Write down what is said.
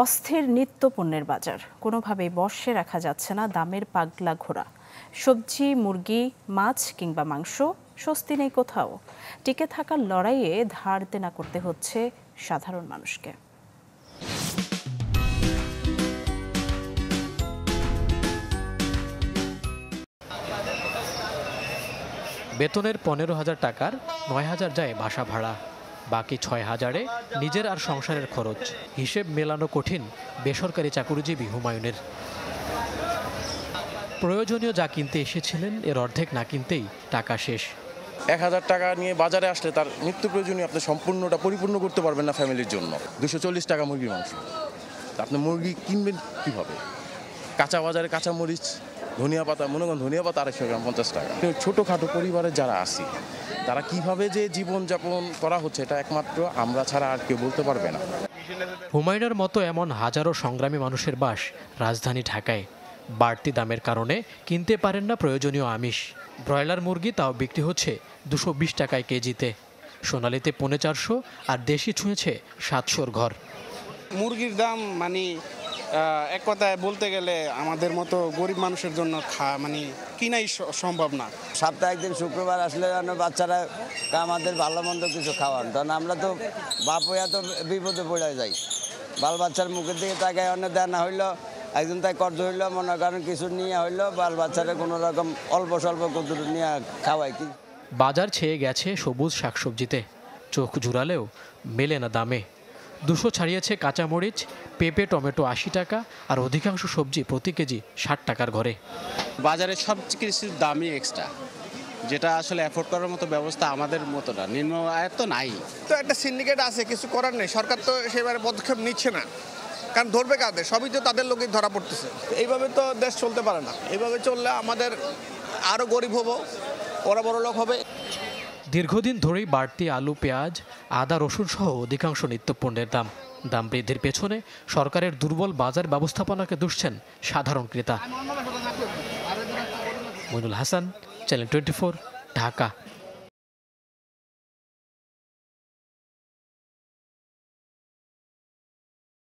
অস্থির নিত্য পণ্যের বাজার, কোনোভাবেই বশে রাখা যাচ্ছে না দামের পাগলা ঘোরা। সবজি, মুরগি, মাছ কিংবা মাংস স্বস্তি নেই কোথাও। টিকে থাকার লড়াইয়ে ধার দেনা করতে হচ্ছে সাধারণ মানুষকে। বেতনের 15,000 টাকার 9,000 যায় বাসা ভাড়া, বাকি 6,000-এ নিজের আর সংসারের খরচ। হিসেব মেলানো কঠিন বেসরকারি চাকুরিজীবী হুমায়ুনের। প্রয়োজনীয় যা কিনতে এসেছিলেন এর অর্ধেক না কিনতেই টাকা শেষ। 1,000 টাকা নিয়ে বাজারে আসলে তার নিত্য প্রয়োজনীয় আপনি সম্পূর্ণটা পরিপূর্ণ করতে পারবেন না ফ্যামিলির জন্য। 240 টাকা মুরগির মাংস, আপনি মুরগি কিনবেন কীভাবে? কাঁচা বাজারে কাঁচা মরিচ, ধনিয়া পাতা, মনে করেন ধনিয়া পাতা 250 গ্রাম 50 টাকা। ছোটোখাটো পরিবারের যারা আছি তারা কিভাবে যে জীবনযাপন করা হচ্ছে এটা একমাত্র আমরা ছাড়া আর কেউ বলতে পারবে না। হুমায়ুনের মতো এমন হাজারো সংগ্রামী মানুষের বাস রাজধানী ঢাকায়। বাড়তি দামের কারণে কিনতে পারেন না প্রয়োজনীয় আমিষ। ব্রয়লার মুরগি তাও বিক্রি হচ্ছে 220 টাকায় কেজিতে, সোনালিতে 450 আর দেশি ছুঁয়েছে 700-র ঘর। মুরগির দাম এক কথায় বলতে গেলে আমাদের মতো গরিব মানুষের জন্য কিনাই সম্ভব না। সপ্তাহে একদিন শুক্রবার আসলে বাচ্চারা আমাদের ভালো মন্দ কিছু খাওয়ান, কারণ আমরা তো বাপ হইয়া তো বিপদে পড়ে যাই। বাল বাচ্চার মুখের দিকে তাকায় অন্য দেনা হইলো, একদিন তাই কর্জ হইলো, মনে করেন কিছু নিয়ে হইলো, বাল বাচ্চারা কোনো রকম অল্প স্বল্প কত নিয়ে খাওয়াই। কি বাজার ছেয়ে গেছে সবুজ শাকসবজিতে, চোখ জুড়ালেও মেলে না দামে। 200 ছাড়িয়েছে কাঁচামরিচ, পেঁপে টমেটো 80 টাকা, আর অধিকাংশ সবজি প্রতি কেজি 60 টাকার ঘরে। বাজারে সব কিছুর দামই এক্সট্রা, যেটা আসলে অ্যাফোর্ড করার মতো ব্যবস্থা আমাদের মতো না, নিম্ন আয়ের তো নাই। তো একটা সিন্ডিকেট আছে, কিছু করার নেই, সরকার তো সেবারে পদক্ষেপ নিচ্ছে না, কারণ ধরবে কাদের? সবই তো তাদের লোকেই ধরা পড়তেছে। এইভাবে তো দেশ চলতে পারে না। এইভাবে চললে আমাদের আরও গরিব হবো, ওরা বড় লোক হবে। দীর্ঘদিন ধরেই বাড়তি আলু, পেঁয়াজ, আদা, রসুন সহ অধিকাংশ নিত্যপণ্যের দাম বৃদ্ধির পেছনে সরকারের দুর্বল বাজার ব্যবস্থাপনাকে দুষছেন সাধারণ ক্রেতা। মইনুল হাসান, চ্যানেল 24, ঢাকা।